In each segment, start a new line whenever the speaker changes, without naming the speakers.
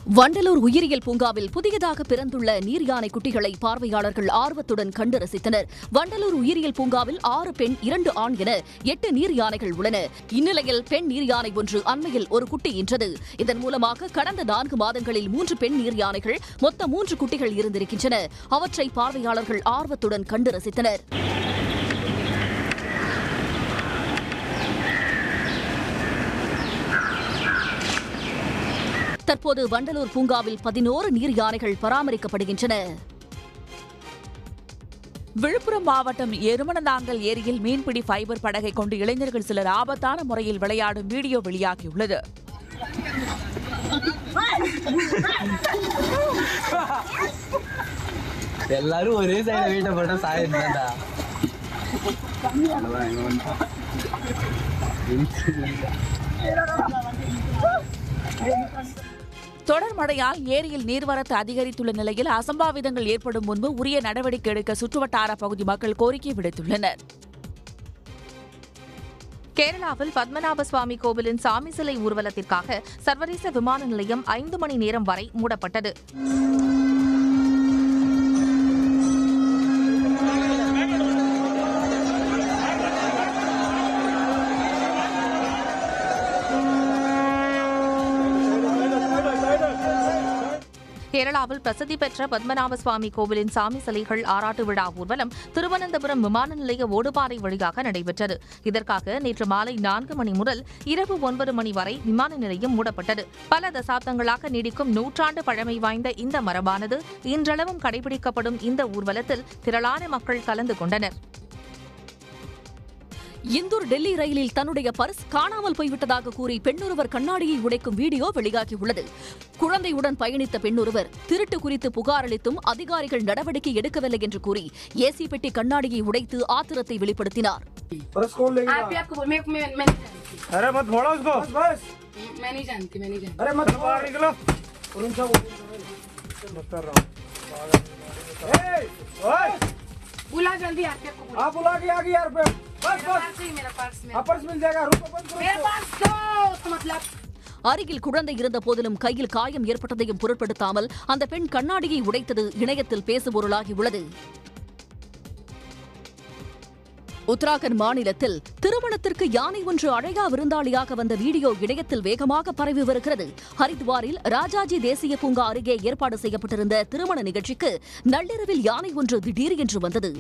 வண்டலூர் உயிரியல் பூங்காவில் புதியதாக பிறந்துள்ள நீர் யானை குட்டிகளை பார்வையாளர்கள் ஆர்வத்துடன் கண்டு ரசித்தனர். வண்டலூர் உயிரியல் பூங்காவில் 6 பெண் 2 ஆண் என 8 நீர் யானைகள் உள்ளன. இந்நிலையில் பெண் நீர் யானை ஒன்று அண்மையில் ஒரு குட்டி ஈன்றது. இதன் மூலமாக கடந்த 4 மாதங்களில் 3 பெண் நீர் யானைகள் மொத்தம் 3 குட்டிகள் இருந்திருக்கின்றன. அவற்றை பார்வையாளர்கள் ஆர்வத்துடன் கண்டு ரசித்தனர். தற்போது வண்டலூர் பூங்காவில் 11 நீர் யானைகள் பராமரிக்கப்படுகின்றன.
விழுப்புரம் மாவட்டம் எருமனந்தாங்கல் ஏரியில் மீன்பிடி ஃபைபர் படகை கொண்டு இளைஞர்கள் சிலர் ஆபத்தான முறையில் விளையாடும் வீடியோ வெளியாகியுள்ளது.
எல்லாரும் ஒரே சைடு வீட்டை போட்டா சாயிருந்தாண்டா.
தொடர் மழையால் ஏரியில் நீர்வரத்து அதிகரித்துள்ள நிலையில் அசம்பாவிதங்கள் ஏற்படும் முன்பு உரிய நடவடிக்கை எடுக்க சுற்றுவட்டார பகுதி மக்கள் கோரிக்கை விடுத்துள்ளனர்.
கேரளாவில் பத்மநாப சுவாமி கோவிலின் சாமி சிலை ஊர்வலத்திற்காக சர்வதேச விமான நிலையம் 5 மணி நேரம் வரை மூடப்பட்டது. கேரளாவில் பிரசித்தி பெற்ற பத்மநாப சுவாமி கோவிலின் சாமி சிலைகள் ஆராட்டு விழா ஊர்வலம் திருவனந்தபுரம் விமான நிலைய ஓடுபாதை வழியாக நடைபெற்றது. இதற்காக நேற்று மாலை 4 மணி முதல் இரவு 9 மணி வரை விமான நிலையம் மூடப்பட்டது. பல தசாப்தங்களாக நீடிக்கும் நூற்றாண்டு பழமை வாய்ந்த இந்த மரபானது இன்றளவும் கடைபிடிக்கப்படும் இந்த ஊர்வலத்தில் திரளான மக்கள் கலந்து கொண்டனர்.
இந்தூர் டெல்லி ரயிலில் தன்னுடைய பர்ஸ் காணாமல் போய்விட்டதாக கூறி பெண்ணொருவர் கண்ணாடியை உடைக்கும் வீடியோ வெளியாகியுள்ளது. குழந்தையுடன் பயணித்த பெண்ணொருவர் திருட்டு குறித்து புகார் அளித்தும் அதிகாரிகள் நடவடிக்கை எடுக்கவில்லை என்று கூறி ஏசி பெட்டி கண்ணாடியை உடைத்து ஆத்திரத்தை வெளிப்படுத்தினார். அருகில் குழந்தை இருந்த போதிலும் கையில் காயம் ஏற்பட்டதையும் பொருட்படுத்தாமல் அந்த பெண் கண்ணாடியை உடைத்தது இணையத்தில் பேசுபொருளாகியுள்ளது. உத்தராகண்ட் மாநிலத்தில் திருமணத்திற்கு யானை ஒன்று அழகா விருந்தாளியாக வந்த வீடியோ இணையத்தில் வேகமாக பரவி வருகிறது. ஹரித்வாரில் ராஜாஜி தேசிய பூங்கா அருகே ஏற்பாடு செய்யப்பட்டிருந்த திருமண நிகழ்ச்சிக்கு நள்ளிரவில் யானை ஒன்று திடீர் என்று வந்தது.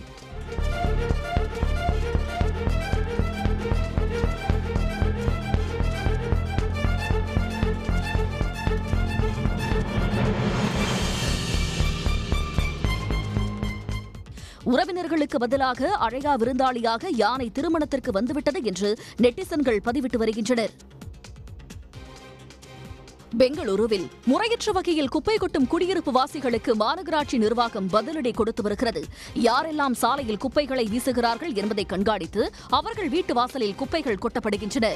உறவினர்களுக்கு பதிலாக அழகா விருந்தாளியாக யானை திருமணத்திற்கு வந்துவிட்டது என்று நெட்டிசன்கள் பதிவிட்டு வருகின்றனர். பெங்களூருவில் முறையற்ற வகையில் குப்பை கொட்டும் குடியிருப்பு வாசிகளுக்கு மாநகராட்சி நிர்வாகம் பதிலடி கொடுத்து வருகிறது. யாரெல்லாம் சாலையில் குப்பைகளை வீசுகிறார்கள் என்பதை கண்காணித்து அவர்கள் வீட்டு வாசலில் குப்பைகள் கொட்டப்படுகின்றன.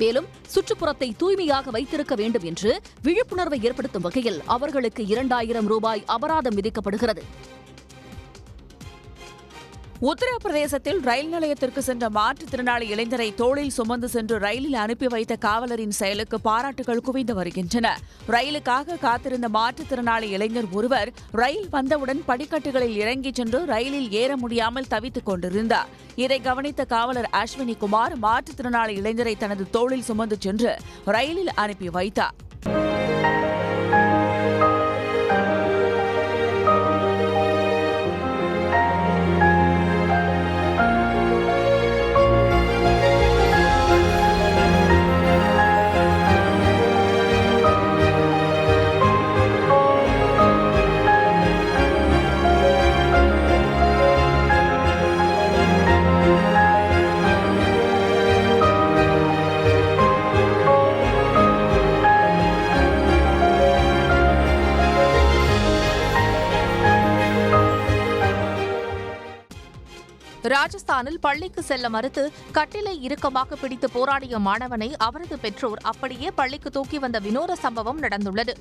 மேலும் சுற்றுப்புறத்தை தூய்மையாக வைத்திருக்க வேண்டும் என்று விழிப்புணர்வை ஏற்படுத்தும் வகையில் அவர்களுக்கு 2000 ரூபாய் அபராதம் விதிக்கப்படுகிறது.
உத்தரப்பிரதேசத்தில் ரயில் நிலையத்திற்கு சென்ற மாற்றுத்திறனாளி இளைஞரை தோளில் சுமந்து சென்று ரயிலில் அனுப்பி வைத்த காவலரின் செயலுக்கு பாராட்டுகள் குவிந்து வருகின்றன. ரயிலுக்காக காத்திருந்த மாற்றுத்திறனாளி இளைஞர் ஒருவர் ரயில் வந்தவுடன் படிக்கட்டுகளில் இறங்கிச் சென்று ரயிலில் ஏற முடியாமல் தவித்துக் கொண்டிருந்தார். இதை கவனித்த காவலர் அஸ்வினி குமார் மாற்றுத்திறனாளி இளைஞரை தனது தோளில் சுமந்து சென்று ரயிலில் அனுப்பி வைத்தார்.
ராஜஸ்தானில் பள்ளிக்கு செல்ல மறுத்து கட்டிலை இறுக்கமாக பிடித்து போராடிய மாணவனை அவரது பெற்றோர் அப்படியே பள்ளிக்கு தூக்கி வந்த வினோத சம்பவம் நடந்துள்ளது.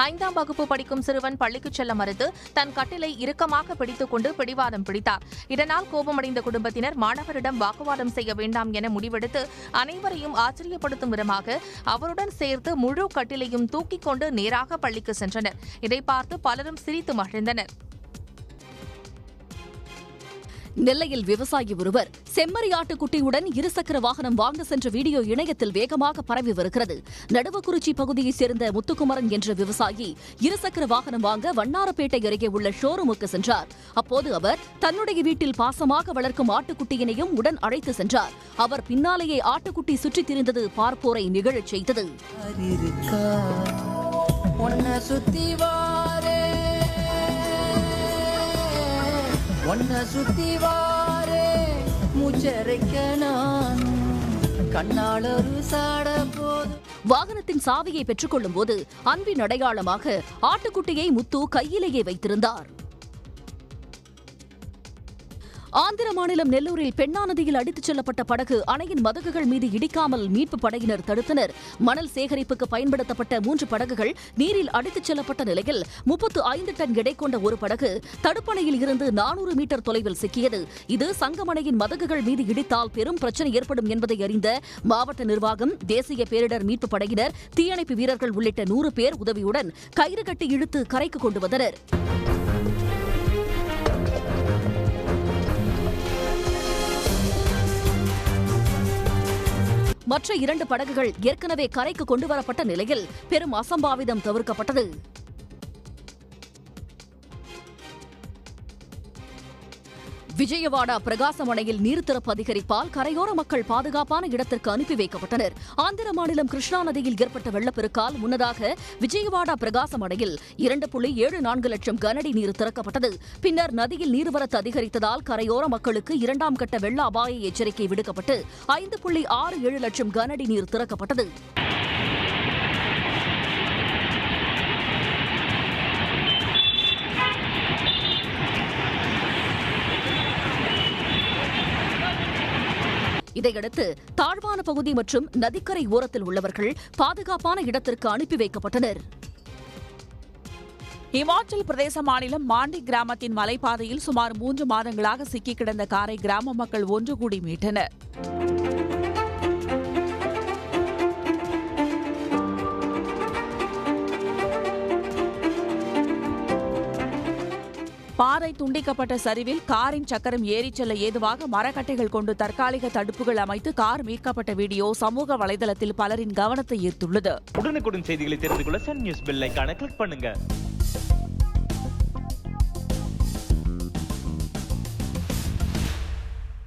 5ஆம் வகுப்பு படிக்கும் சிறுவன் பள்ளிக்கு செல்ல மறுத்து தன் கட்டிலை இறுக்கமாக பிடித்துக் கொண்டு பிடிவாதம் பிடித்தார். இதனால் கோபமடைந்த குடும்பத்தினர் மாணவரிடம் வாக்குவாதம் செய்ய வேண்டாம் என முடிவெடுத்து அனைவரையும் ஆச்சரியப்படுத்தும் விதமாக அவருடன் சேர்த்து முழு கட்டிலையும் தூக்கிக் கொண்டு நேராக பள்ளிக்கு சென்றனர். இதை பார்த்து பலரும் சிரித்து மகிழ்ந்தனர்.
நெல்லையில் விவசாயி ஒருவர் செம்மறி ஆட்டுக்குட்டியுடன் இருசக்கர வாகனம் வாங்க சென்ற வீடியோ இணையத்தில் வேகமாக பரவி வருகிறது. நடுவக்குறிச்சி பகுதியைச் சேர்ந்த முத்துக்குமரன் என்ற விவசாயி இருசக்கர வாகனம் வாங்க வண்ணாரப்பேட்டை அருகே உள்ள ஷோரூமுக்கு சென்றார். அப்போது அவர் தன்னுடைய வீட்டில் பாசமாக வளர்க்கும் ஆட்டுக்குட்டியினையும் உடன் அழைத்து சென்றார். அவர் பின்னாலேயே ஆட்டுக்குட்டி சுற்றித் திரிந்தது பார்ப்போரை நிகழச் செய்தது.
ஒன்ன சுத்தி வாரே முச்சரைக்க நான் கண்ணாளரு சாட போது.
வாகனத்தின் சாவியை பெற்றுக் கொள்ளும் போது அன்பின் அடையாளமாக ஆட்டுக்குட்டியை முத்து கையிலேயே வைத்திருந்தார். ஆந்திர மாநிலம் நெல்லூரில் பெண்ணா நதியில் அடித்துச் செல்லப்பட்ட படகு அணையின் மதகுகள் மீது இடிக்காமல் மீட்பு படையினர் தடுத்தனர். மணல் சேகரிப்புக்கு பயன்படுத்தப்பட்ட 3 படகுகள் நீரில் அடித்துச் செல்லப்பட்ட நிலையில் 35 டன் எடை கொண்ட ஒரு படகு தடுப்பணையில் இருந்து 400 மீட்டர் தொலைவில் சிக்கியது. இது சங்கமணையின் மதகுகள் மீது இடித்தால் பெரும் பிரச்சனை ஏற்படும் என்பதை அறிந்த மாவட்ட நிர்வாகம், தேசிய பேரிடர் மீட்பு படையினர், தீயணைப்பு வீரர்கள் உள்ளிட்ட 100 பேர் உதவியுடன் கயிறு கட்டி இழுத்து கரைக்கு கொண்டு வந்தனர். மற்ற 2 படகுகள் ஏற்கனவே கரைக்கு கொண்டுவரப்பட்ட நிலையில் பெரும் அசம்பாவிதம் தவிர்க்கப்பட்டது. விஜயவாடா பிரகாசமணையில் நீர்த்திறப்பு அதிகரிப்பால் கரையோர மக்கள் பாதுகாப்பான இடத்திற்கு அனுப்பி வைக்கப்பட்டனர். ஆந்திர மாநிலம் கிருஷ்ணா நதியில் ஏற்பட்ட வெள்ளப்பெருக்கால் முன்னதாக விஜயவாடா பிரகாசமணையில் 2.74 லட்சம் கனஅடி நீர் திறக்கப்பட்டது. பின்னர் நதியில் நீர்வரத்து அதிகரித்ததால் கரையோர மக்களுக்கு 2ஆம் கட்ட வெள்ள அபாய எச்சரிக்கை விடுக்கப்பட்டு 5.67 லட்சம் கனஅடி நீர் திறக்கப்பட்டது. இதையடுத்து தாழ்வான பகுதி மற்றும் நதிக்கரை ஓரத்தில் உள்ளவர்கள் பாதுகாப்பான இடத்திற்கு அனுப்பி வைக்கப்பட்டனர்.
இமாச்சல் பிரதேச மாநிலம் மாண்டி கிராமத்தின் மலைப்பாதையில் சுமார் 3 மாதங்களாக சிக்கி கிடந்த காரை கிராம மக்கள் ஒன்று கூடி மீட்டனர். பாறை துண்டிக்கப்பட்ட சரிவில் காரின் சக்கரம் ஏறிச் செல்ல ஏதுவாக மரக்கட்டைகள் கொண்டு தற்காலிக தடுப்புகள் அமைத்து கார் மீட்கப்பட்ட வீடியோ சமூக வலைதளத்தில் பலரின் கவனத்தை ஈர்த்துள்ளது.
உடனுக்குடன் செய்திகளை தெரிந்து கொள்ள சன் நியூஸ் பெல் ஐகானை கிளிக் பண்ணுங்க.